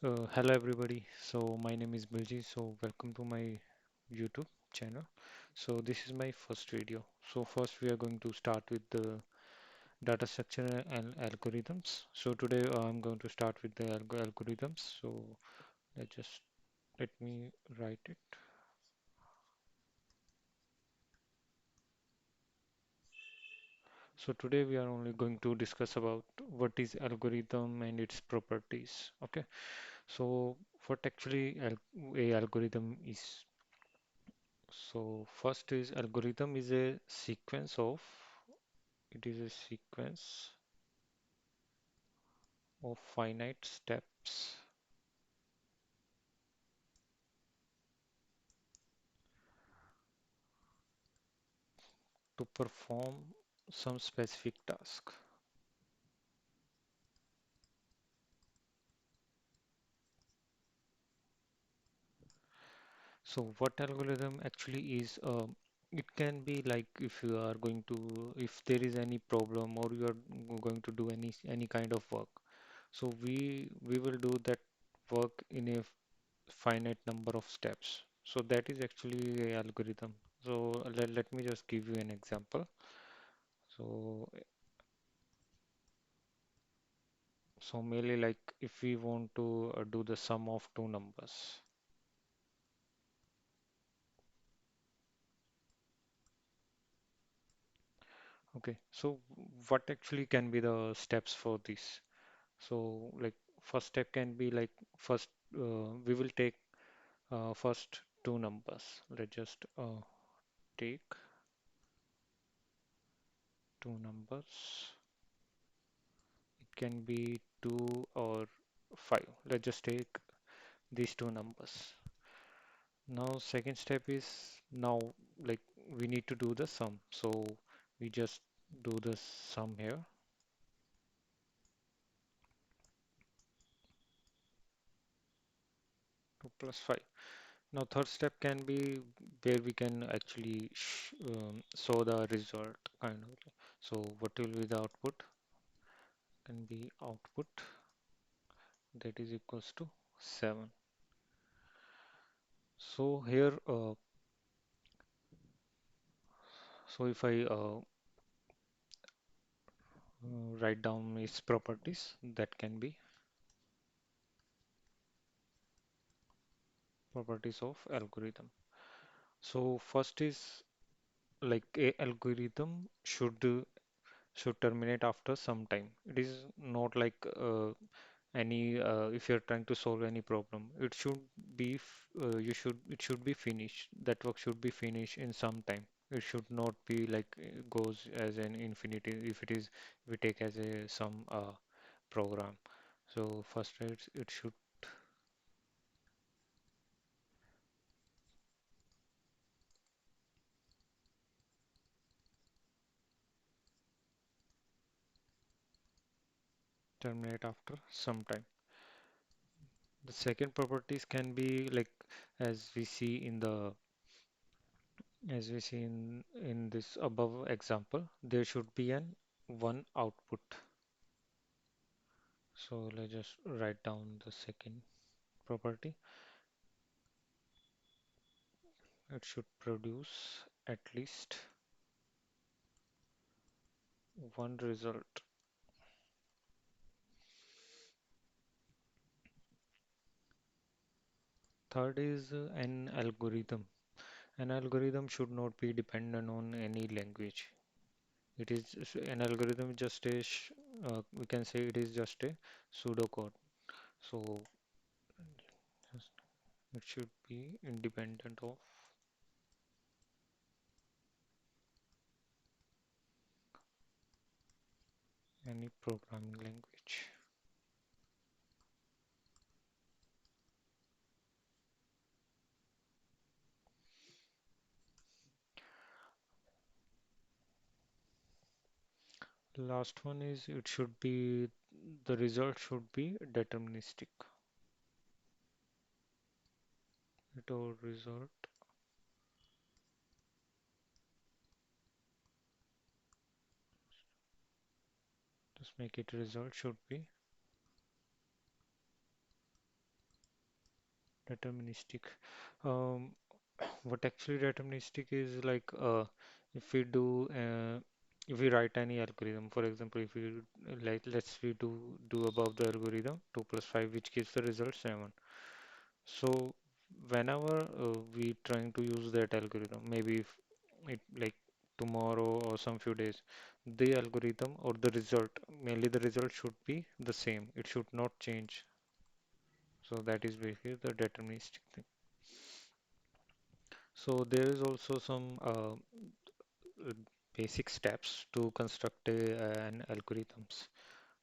Hello everybody. So my name is Bilji. So welcome to my YouTube channel. So this is my first video. So first we are going to start with the data structure and algorithms. So today I'm going to start with the algorithms. So let me write it. So today we are only going to discuss about what is algorithm and its properties. Okay. So what actually a algorithm is. So first is algorithm is a sequence of it is a sequence of finite steps to perform some specific task. So what algorithm actually is, it can be like if you are going to, if there is any problem or you are going to do any kind of work. So we will do that work in a finite number of steps. So that is actually a algorithm. So let me just give you an example. So so mainly like if we want to do the sum of two numbers. Okay, so what actually can be the steps for this? So like first step can be like first we will take first two numbers. Let's just take two numbers. It can be 2 or 5. Let's just take these two numbers. Now second step is now like we need to do the sum. So we just do the sum here, 2 plus 5. Now third step can be where we can actually show the result kind of. So what will be the output? Can be output that is equals to 7. So here, so if I write down its properties, that can be properties of algorithm. So first is like a algorithm should terminate after some time. It is not like any if you're trying to solve any problem, it should be it should be finished. That work should be finished in some time. It should not be like goes as an infinity if it is we take as a some program. So first it should terminate after some time. The second properties can be like as we see in the as we see in this above example, there should be an one output. So let's just write down the second property. It should produce at least one result. Third is an algorithm. An algorithm should not be dependent on any language. It is an algorithm is just a we can say it is just a pseudocode. So just- it should be independent of any programming language. Last one is it should be the result should be deterministic. It or result just make it result should be Deterministic. Um, what actually deterministic is like if we do if we write any algorithm, for example, if we like let's we do above the algorithm 2 plus 5 which gives the result 7. So whenever we trying to use that algorithm, maybe if it like tomorrow or some few days, the algorithm or the result, mainly the result should be the same. It should not change. So that is basically the deterministic thing. So there is also some uh, basic steps to construct an algorithms.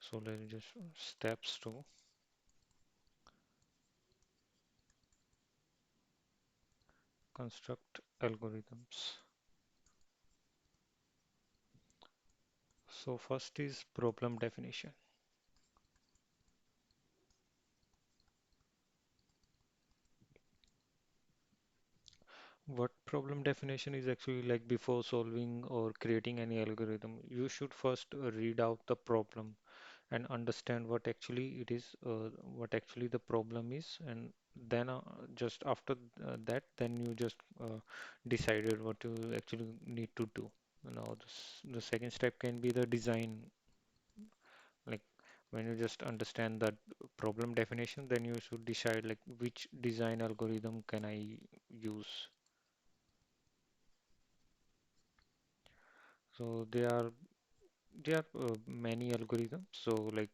So let's just steps to construct algorithms. So first is problem definition. What problem definition is actually like before solving or creating any algorithm, you should first read out the problem and understand what actually it is, what actually the problem is, and then just after that, then you just decided what you actually need to do. Now, the second step can be the design. Like when you just understand that problem definition, then you should decide like which design algorithm can I use. So there are many algorithms. So like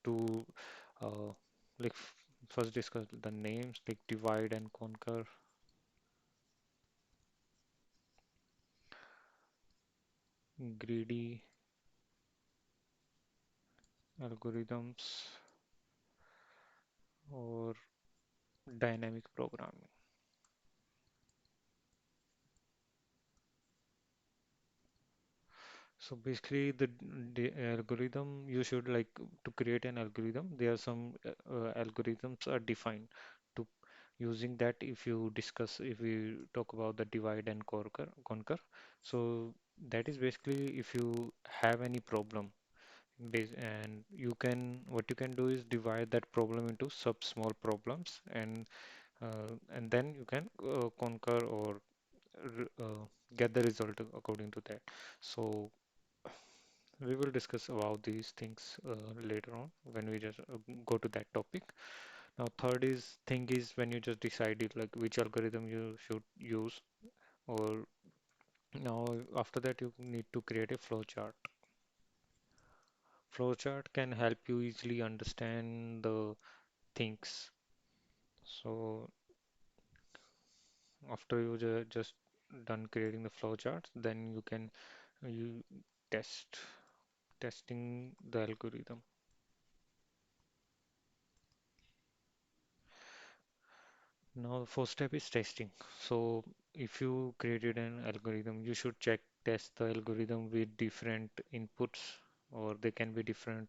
to uh, like first discuss the names like divide and conquer, greedy algorithms, or dynamic programming. So basically, the algorithm you should like to create an algorithm. There are some algorithms are defined to using that. If we talk about the divide and conquer. So that is basically if you have any problem, and what you can do is divide that problem into sub small problems, and then you can conquer or get the result according to that. So we will discuss about these things later on when we just go to that topic. Now, third is thing is when you just decided like which algorithm you should use, or now after that you need to create a flowchart. Flowchart can help you easily understand the things. So after you just done creating the flowcharts, then you can you test testing the algorithm. Now, the first step is testing. So, if you created an algorithm, you should test the algorithm with different inputs, or they can be different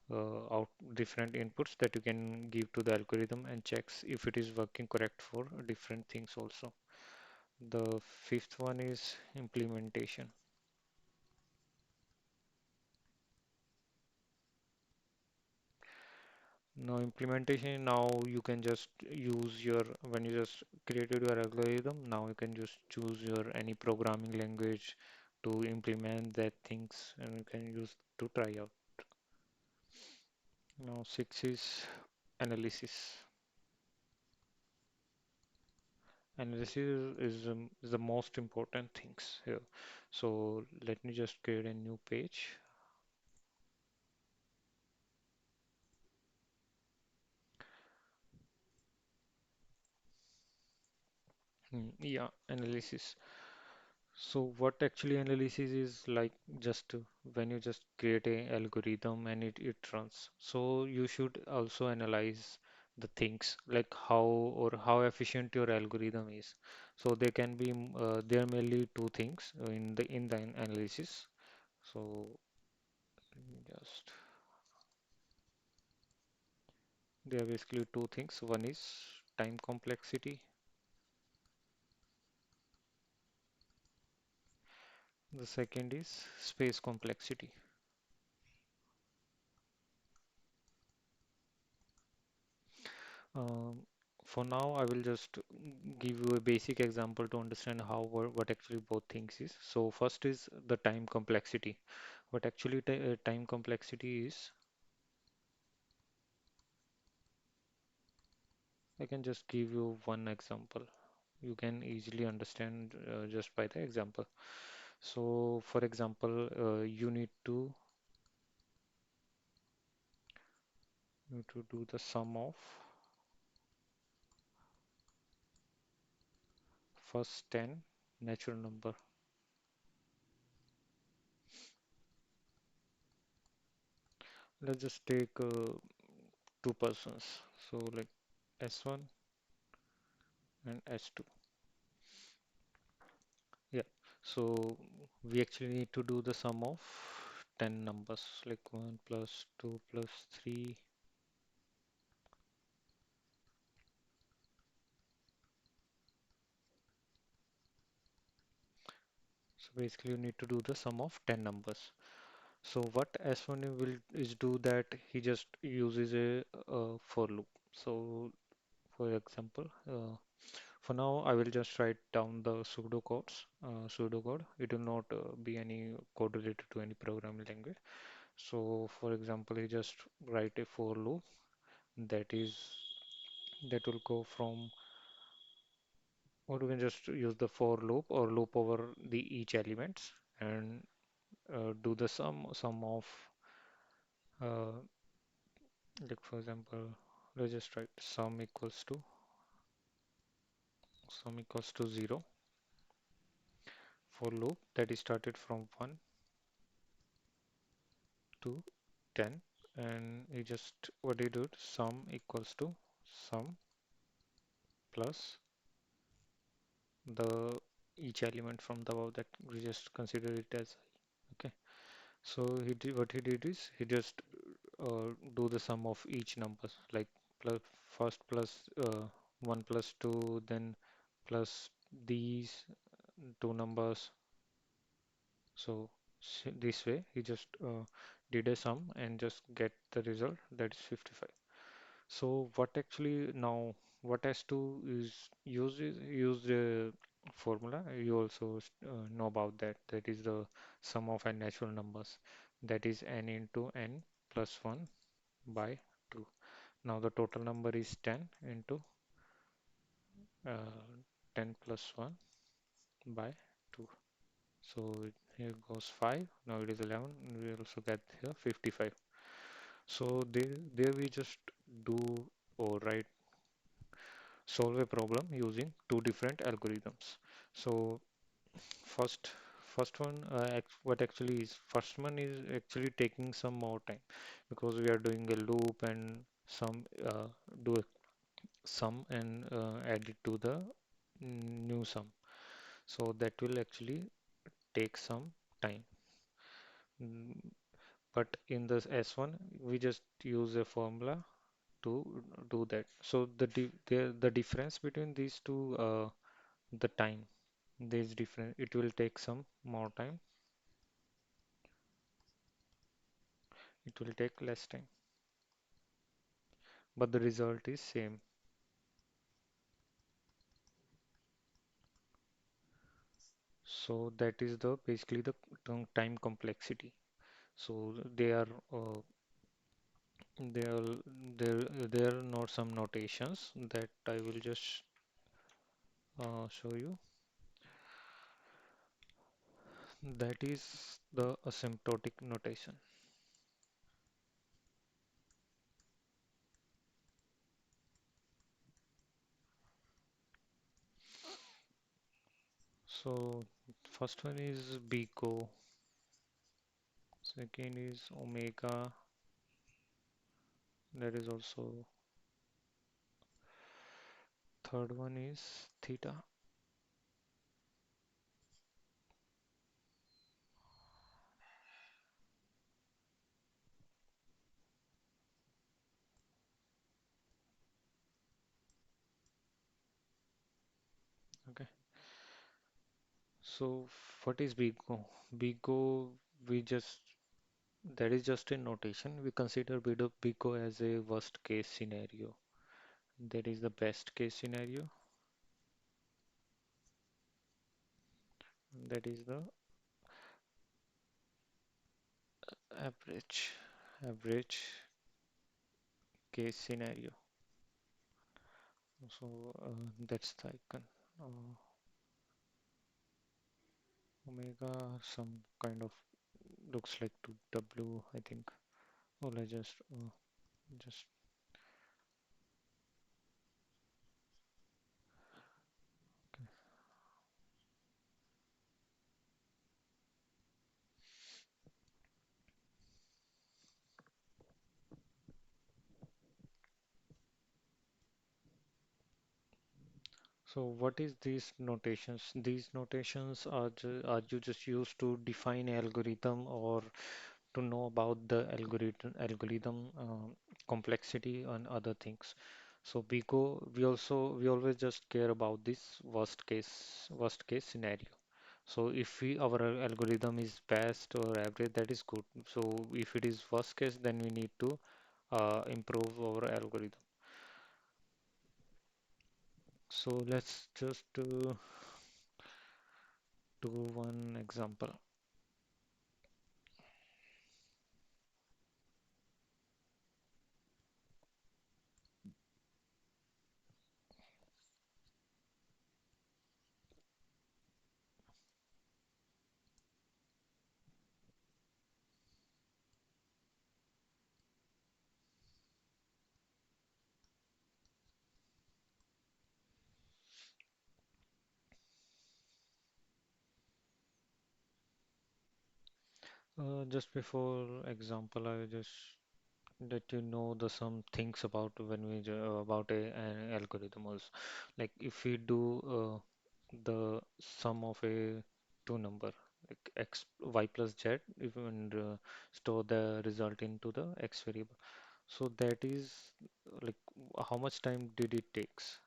inputs that you can give to the algorithm and checks if it is working correct for different things also. The fifth one is implementation. Now implementation, now you can just use your, when you just created your algorithm, now you can just choose your any programming language to implement that things and you can use to try out. Now six is analysis. Analysis is the most important things here. So let me just create a new page. Yeah, analysis. So what actually analysis is like just when you just create a algorithm and it runs. So you should also analyze the things like how efficient your algorithm is. So they can be there are mainly two things in the analysis. So let me just there are basically two things. One is time complexity. The second is space complexity. Um, for now, I will just give you a basic example to understand how what actually both things is. So first is the time complexity. What actually time complexity is, I can just give you one example. You can easily understand just by the example. So for example, you need to do the sum of first 10 natural number. Let's just take two persons. So like S1 and S2. Yeah. So we actually need to do the sum of 10 numbers like 1 plus 2 plus 3. So basically you need to do the sum of 10 numbers. So what S1 will is do that he just uses a for loop. So for example, for now I will just write down the pseudocode. It will not be any code related to any programming language. So for example, you just write a for loop that is that will go from, or we can just use the for loop or loop over the each elements and do the sum of uh, like for example, let's just write sum equals to 0 for loop that is started from 1 to 10, and you just what do you do, sum equals to sum plus the each element from the above, that we just consider it as okay. So what he did is he just do the sum of each numbers like plus first plus 1 plus 2, then plus these two numbers. So this way he just did a sum and just get the result, that is 55. So what actually now what has to use the formula. You also know about that. That is the sum of n natural numbers. That is n into n plus 1 by 2. Now the total number is 10 into 10 plus 1 by 2. So here goes 5. Now it is 11. We also get here 55. So there we just do or write solve a problem using two different algorithms. So first first one what actually is first one is actually taking some more time because we are doing a loop and some do a sum and add it to the new sum. So that will actually take some time. Mm, But in this S1, we just use a formula to do that. So the difference between these two, the time, there is different. It will take some more time. It will take less time, but the result is same. So that is the basically the time complexity. So they are there are not some notations that I will just show you. That is the asymptotic notation. So first one is Biko, second is Omega, that is also third one is Theta. Okay. So what is Biko? Biko, we just that is just a notation. We consider Biko as a worst case scenario. That is the best case scenario. That is the average average case scenario. So that's the icon. Uh, Omega, some kind of looks like to W, I think. Oh, let's just so what is these notations? These notations are you just used to define algorithm or to know about the algorithm complexity and other things. So we always just care about this worst case scenario. So if our algorithm is best or average, that is good. So if it is worst case, then we need to improve our algorithm. So let's just do one example. Just before example, I will just let you know the some things about when about an algorithm also. Like if we do the sum of a two number like x y plus z, if and store the result into the x variable. So that is like how much time did it takes?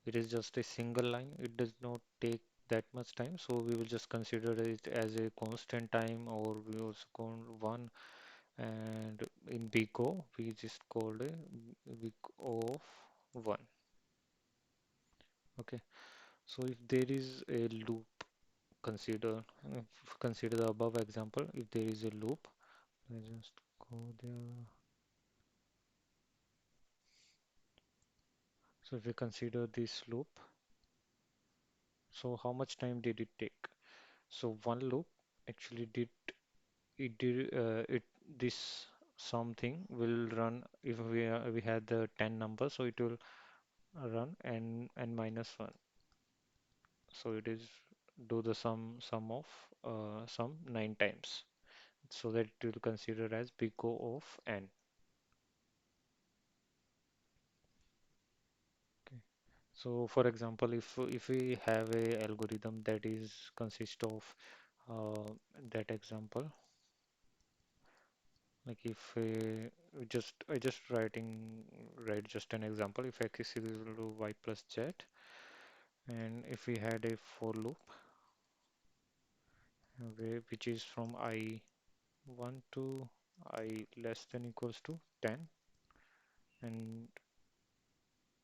It is just a single line. It does not take that much time. So we will just consider it as a constant time, or we also call one. And in big O, we just called a big O of one. Okay. So if there is a loop, consider consider the above example. If there is a loop, let's just go there. So if we consider this loop, so how much time did it take? So one loop actually did it this something will run if we had the 10 numbers, so it will run n minus 1. So it is do the sum of sum 9 times, so that it will consider as big O of n. Okay. So for example, if we have a algorithm that is consist of that example, like if I just write just an example. If x is equal to y plus z, and if we had a for loop which is from I1 to I less than equals to 10, and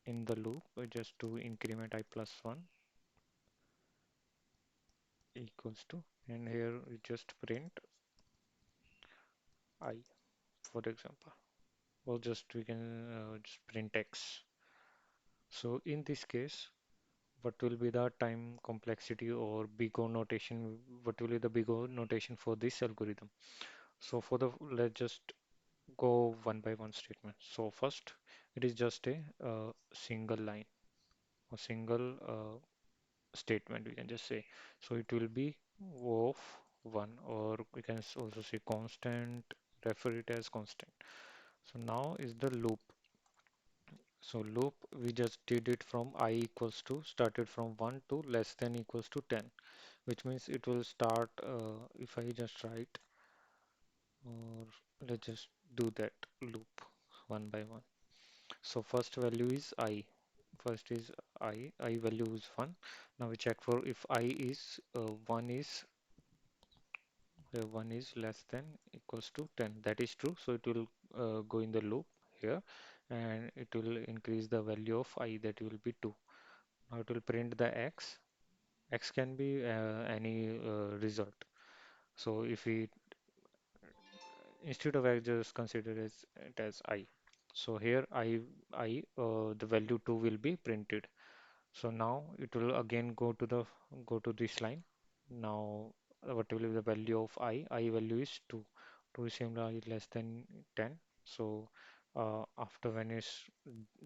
in the loop we just do increment I plus 1 equals to, and here we just print I, for example, or just we can just print x. So in this case, what will be the time complexity or big O notation? What will be the big O notation for this algorithm? So for the let's just go one by one statement. So first, it is just a single line or single statement, we can just say. So it will be of one, or we can also say constant, refer it as constant. So now is the loop. So loop, we just did it from I equals to, started from 1 to less than equals to 10, which means it will start, if I just write, or let's just do that loop one by one. So first value is I. First is I value is 1. Now we check for if I is 1 is less than equals to 10. That is true. So it will go in the loop. here, and it will increase the value of I, that will be 2. Now it will print the x. X can be any result. So if we, instead of x, just consider it as I. So here the value 2 will be printed. So now it will again go to this line. Now what will be the value of I? I value is 2. 2 is similarly less than 10. So after when it's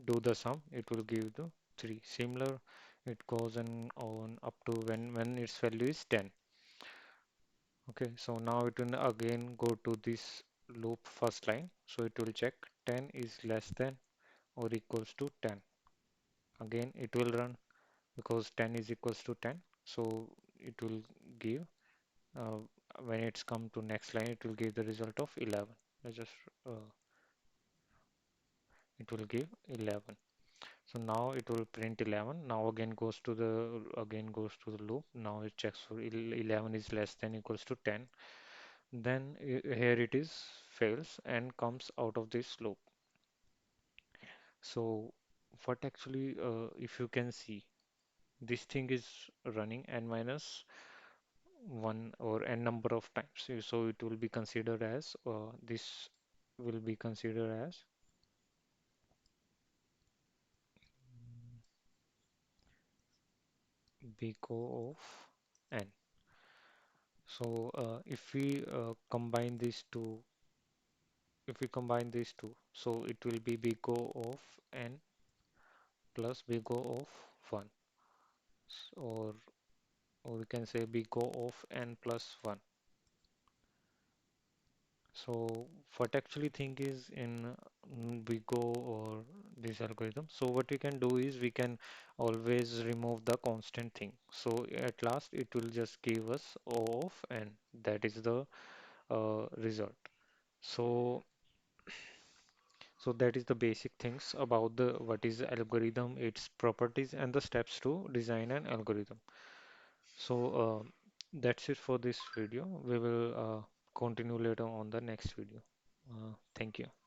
do the sum, it will give the 3. Similar, it goes on up to when its value is 10. Okay, so now it will again go to this loop first line. So it will check 10 is less than or equals to 10. Again it will run because 10 is equals to 10. So it will give, uh, when it's come to next line, it will give the result of 11. Let's just it will give 11. So now it will print 11. Now again goes to the loop. Now it checks for 11 is less than equals to 10. Then here it is fails and comes out of this loop. So what actually, if you can see, this thing is running n minus 1 or n number of times. So it will be considered as, this will be considered as big O of n. So if we combine these two, so it will be big O of n plus big O of 1, or we can say big O of n plus 1. So what actually thing is in Bigo or this algorithm? So what we can do is we can always remove the constant thing. So at last it will just give us O of n. That is the result. So that is the basic things about the what is the algorithm, its properties, and the steps to design an algorithm. So that's it for this video. We will continue later on the next video. Thank you.